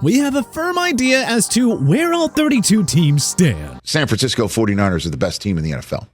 we have a firm idea as to where all 32 teams stand. San Francisco 49ers are the best team in the NFL.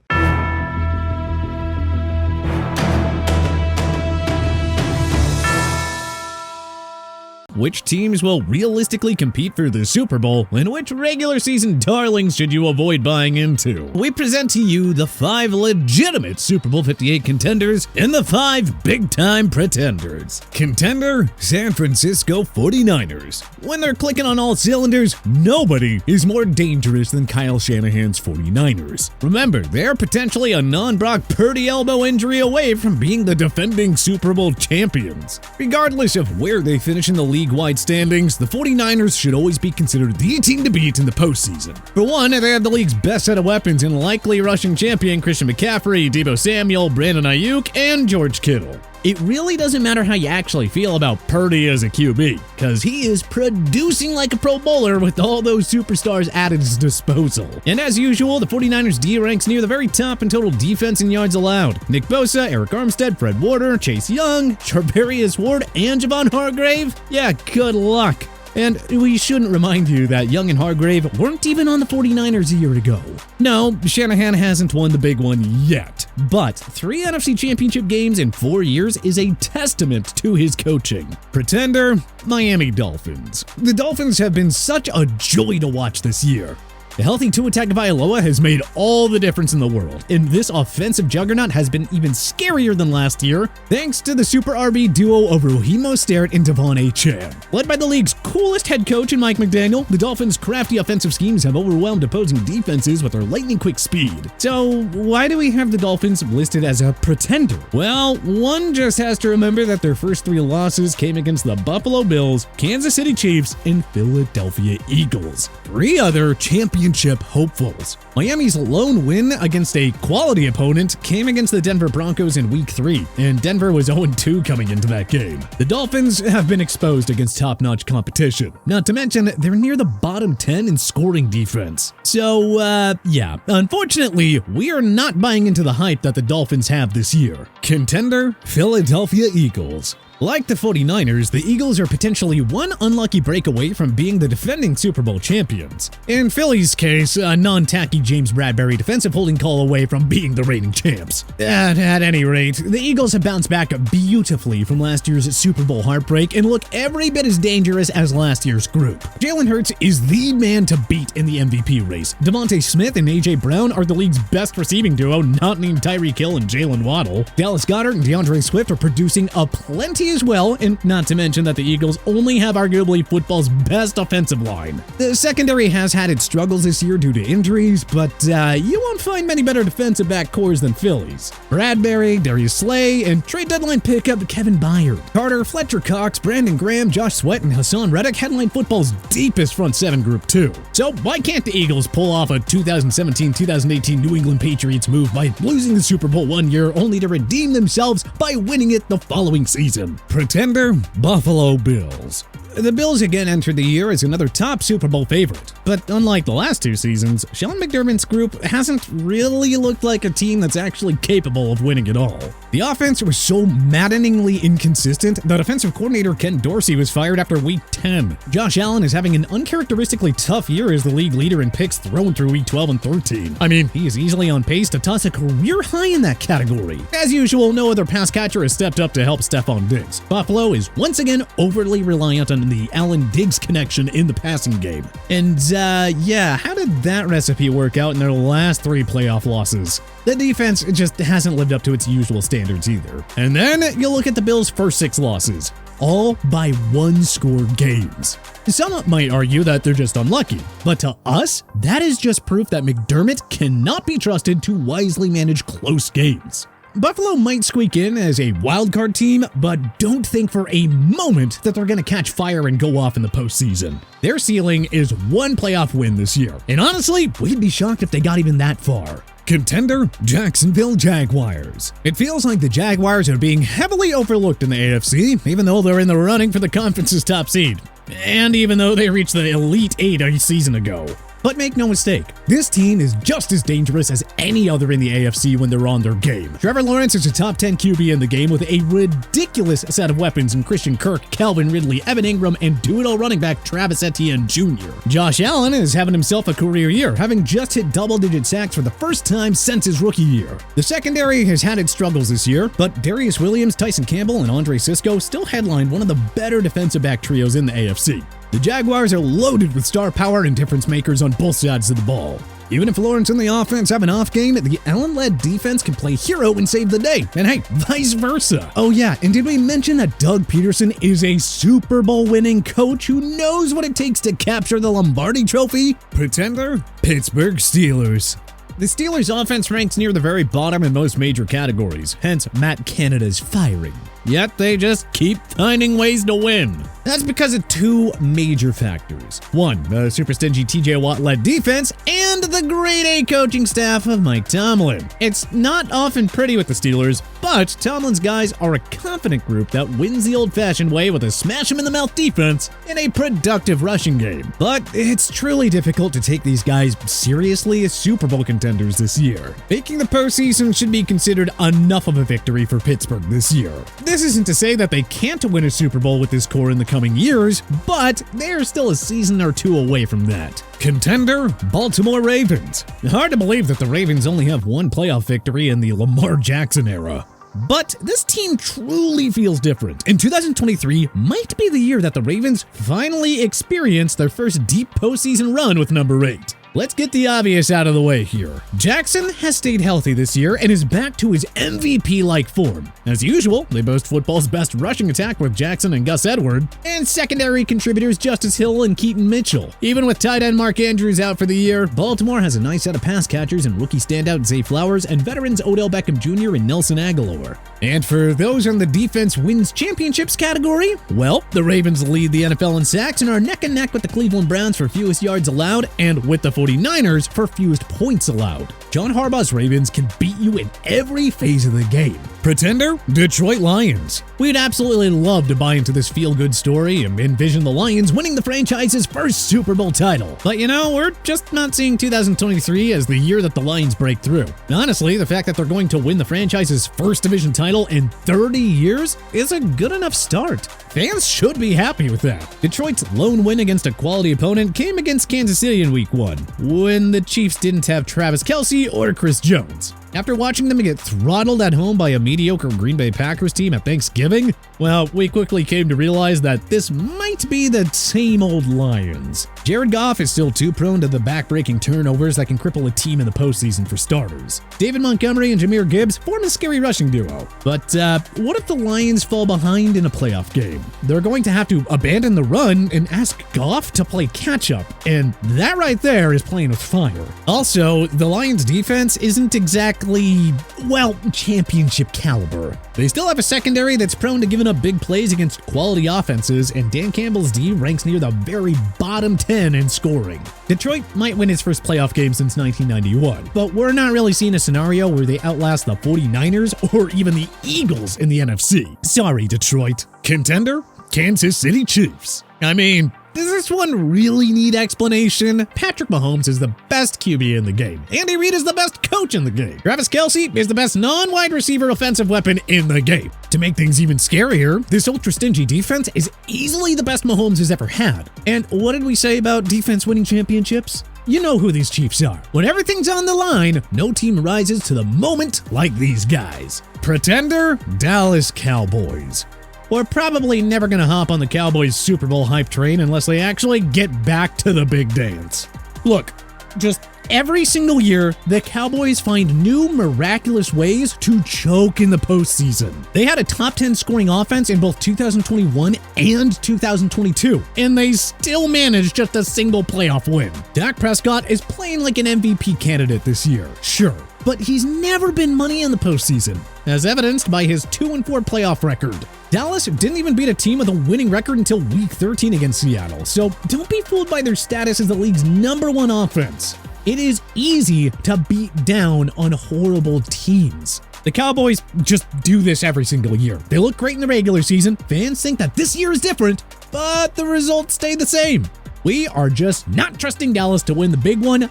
Which teams will realistically compete for the Super Bowl, and which regular season darlings should you avoid buying into? We present to you the 5 legitimate Super Bowl 58 contenders and the 5 big-time pretenders. Contender, San Francisco 49ers. When they're clicking on all cylinders, nobody is more dangerous than Kyle Shanahan's 49ers. Remember, they're potentially a non-Brock Purdy elbow injury away from being the defending Super Bowl champions. Regardless of where they finish in the league-wide standings, the 49ers should always be considered the team to beat in the postseason. For one, they have the league's best set of weapons in likely rushing champion Christian McCaffrey, Deebo Samuel, Brandon Ayuk, and George Kittle. It really doesn't matter how you actually feel about Purdy as a QB, because he is producing like a Pro Bowler with all those superstars at his disposal. And as usual, the 49ers D ranks near the very top in total defense and yards allowed. Nick Bosa, Eric Armstead, Fred Warner, Chase Young, Charvarius Ward, and Javon Hargrave? Yeah, good luck. And we shouldn't remind you that Young and Hargrave weren't even on the 49ers a year ago. No, Shanahan hasn't won the big one yet, but 3 NFC Championship games in 4 years is a testament to his coaching. Pretender, Miami Dolphins. The Dolphins have been such a joy to watch this year. The healthy Tua Tagovailoa has made all the difference in the world, and this offensive juggernaut has been even scarier than last year, thanks to the Super RB duo of Raheem Mostert and Devon Achane. Led by the league's coolest head coach in Mike McDaniel, the Dolphins' crafty offensive schemes have overwhelmed opposing defenses with their lightning-quick speed. So why do we have the Dolphins listed as a pretender? Well, one just has to remember that their first 3 losses came against the Buffalo Bills, Kansas City Chiefs, and Philadelphia Eagles. 3 other championship hopefuls. Miami's lone win against a quality opponent came against the Denver Broncos in Week 3, and Denver was 0-2 coming into that game. The Dolphins have been exposed against top-notch competition. Not to mention, they're near the bottom 10 in scoring defense. So, yeah, unfortunately, we are not buying into the hype that the Dolphins have this year. Contender, Philadelphia Eagles. Like the 49ers, the Eagles are potentially one unlucky break away from being the defending Super Bowl champions. In Philly's case, a non-tacky James Bradbury defensive holding call away from being the reigning champs. At any rate, the Eagles have bounced back beautifully from last year's Super Bowl heartbreak and look every bit as dangerous as last year's group. Jalen Hurts is the man to beat in the MVP race. Devontae Smith and A.J. Brown are the league's best receiving duo, not named Tyreek Hill and Jalen Waddle. Dallas Goedert and DeAndre Swift are producing aplenty as well, and not to mention that the Eagles only have arguably football's best offensive line. The secondary has had its struggles this year due to injuries, but you won't find many better defensive back cores than Philly's. Bradbury, Darius Slay, and trade deadline pickup Kevin Byard. Carter, Fletcher Cox, Brandon Graham, Josh Sweat, and Hassan Reddick headline football's deepest front 7 group too. So why can't the Eagles pull off a 2017-2018 New England Patriots move by losing the Super Bowl one year only to redeem themselves by winning it the following season? Pretender, Buffalo Bills. The Bills again entered the year as another top Super Bowl favorite, but unlike the last 2 seasons, Sean McDermott's group hasn't really looked like a team that's actually capable of winning it all. The offense was so maddeningly inconsistent that offensive coordinator Ken Dorsey was fired after Week 10. Josh Allen is having an uncharacteristically tough year as the league leader in picks thrown through Week 12 and 13. I mean, he is easily on pace to toss a career high in that category. As usual, no other pass catcher has stepped up to help Stephon Diggs. Buffalo is once again overly reliant on the Allen-Diggs connection in the passing game. And yeah, how did that recipe work out in their last 3 playoff losses? The defense just hasn't lived up to its usual standards either. And then you look at the Bills' first 6 losses, all by 1-score games. Some might argue that they're just unlucky, but to us, that is just proof that McDermott cannot be trusted to wisely manage close games. Buffalo might squeak in as a wildcard team, but don't think for a moment that they're going to catch fire and go off in the postseason. Their ceiling is 1 playoff win this year, and honestly, we'd be shocked if they got even that far. Contender, Jacksonville Jaguars. It feels like the Jaguars are being heavily overlooked in the AFC, even though they're in the running for the conference's top seed, and even though they reached the Elite 8 a season ago. But make no mistake, this team is just as dangerous as any other in the AFC when they're on their game. Trevor Lawrence is a top 10 QB in the game with a ridiculous set of weapons in Christian Kirk, Calvin Ridley, Evan Ingram, and duo running back Travis Etienne Jr. Josh Allen is having himself a career year, having just hit double-digit sacks for the first time since his rookie year. The secondary has had its struggles this year, but Darius Williams, Tyson Campbell, and Andre Sisco still headline one of the better defensive back trios in the AFC. The Jaguars are loaded with star power and difference makers on both sides of the ball. Even if Lawrence and the offense have an off game, the Allen-led defense can play hero and save the day. And hey, vice versa. Oh yeah, and did we mention that Doug Peterson is a Super Bowl winning coach who knows what it takes to capture the Lombardi Trophy? Pretender? Pittsburgh Steelers. The Steelers' offense ranks near the very bottom in most major categories, hence Matt Canada's firing. Yet they just keep finding ways to win. That's because of two major factors. One, the super stingy TJ Watt-led defense, and the grade A coaching staff of Mike Tomlin. It's not often pretty with the Steelers, but Tomlin's guys are a confident group that wins the old-fashioned way with a smash-him-in-the-mouth defense and a productive rushing game. But it's truly difficult to take these guys seriously as Super Bowl contenders this year. Making the postseason should be considered enough of a victory for Pittsburgh this year. This isn't to say that they can't win a Super Bowl with this core in the coming years, but they're still a season or two away from that. Contender, Baltimore Ravens. Hard to believe that the Ravens only have one playoff victory in the Lamar Jackson era. But this team truly feels different, and 2023 might be the year that the Ravens finally experience their first deep postseason run with number 8. Let's get the obvious out of the way here. Jackson has stayed healthy this year and is back to his MVP-like form. As usual, they boast football's best rushing attack with Jackson and Gus Edwards, and secondary contributors Justice Hill and Keaton Mitchell. Even with tight end Mark Andrews out for the year, Baltimore has a nice set of pass catchers and rookie standout Zay Flowers and veterans Odell Beckham Jr. and Nelson Aguilar. And for those in the defense wins championships category, well, the Ravens lead the NFL in sacks and are neck and neck with the Cleveland Browns for fewest yards allowed and with the 49ers for fewest points allowed. John Harbaugh's Ravens can beat you in every phase of the game. Pretender? Detroit Lions. We'd absolutely love to buy into this feel-good story and envision the Lions winning the franchise's first Super Bowl title. But you know, we're just not seeing 2023 as the year that the Lions break through. Honestly, the fact that they're going to win the franchise's first division title in 30 years is a good enough start. Fans should be happy with that. Detroit's lone win against a quality opponent came against Kansas City in Week 1, when the Chiefs didn't have Travis Kelce or Chris Jones. After watching them get throttled at home by a mediocre Green Bay Packers team at Thanksgiving, well, we quickly came to realize that this might be the same old Lions. Jared Goff is still too prone to the back-breaking turnovers that can cripple a team in the postseason for starters. David Montgomery and Jahmyr Gibbs form a scary rushing duo. But what if the Lions fall behind in a playoff game? They're going to have to abandon the run and ask Goff to play catch-up, and that right there is playing with fire. Also, the Lions' defense isn't exactly, well, championship caliber. They still have a secondary that's prone to giving up big plays against quality offenses, and Dan Campbell's D ranks near the very bottom 10 in scoring. Detroit might win its first playoff game since 1991, but we're not really seeing a scenario where they outlast the 49ers or even the Eagles in the NFC. Sorry, Detroit. Contender? Kansas City Chiefs. I mean, does this one really need explanation? Patrick Mahomes is the best QB in the game. Andy Reid is the best coach in the game. Travis Kelce is the best non-wide receiver offensive weapon in the game. To make things even scarier, this ultra-stingy defense is easily the best Mahomes has ever had. And what did we say about defense winning championships? You know who these Chiefs are. When everything's on the line, no team rises to the moment like these guys. Pretender? Dallas Cowboys. We're probably never going to hop on the Cowboys Super Bowl hype train unless they actually get back to the big dance. Look, just every single year, the Cowboys find new miraculous ways to choke in the postseason. They had a top 10 scoring offense in both 2021 and 2022, and they still managed just a single playoff win. Dak Prescott is playing like an MVP candidate this year, sure, but he's never been money in the postseason, as evidenced by his 2-4 playoff record. Dallas didn't even beat a team with a winning record until Week 13 against Seattle, so don't be fooled by their status as the league's #1 offense. It is easy to beat down on horrible teams. The Cowboys just do this every single year. They look great in the regular season, fans think that this year is different, but the results stay the same. We are just not trusting Dallas to win the big one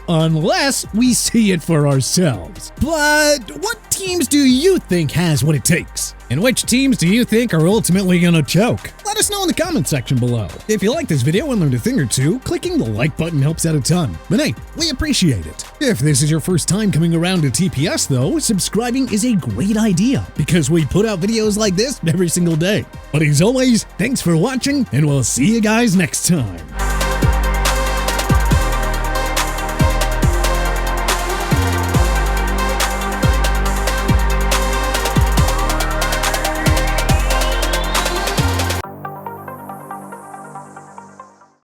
unless we see it for ourselves. But what teams do you think has what it takes? And which teams do you think are ultimately gonna choke? Let us know in the comment section below. If you like this video and learned a thing or two, clicking the like button helps out a ton. But hey, we appreciate it. If this is your first time coming around to TPS though, subscribing is a great idea because we put out videos like this every single day. But as always, thanks for watching and we'll see you guys next time.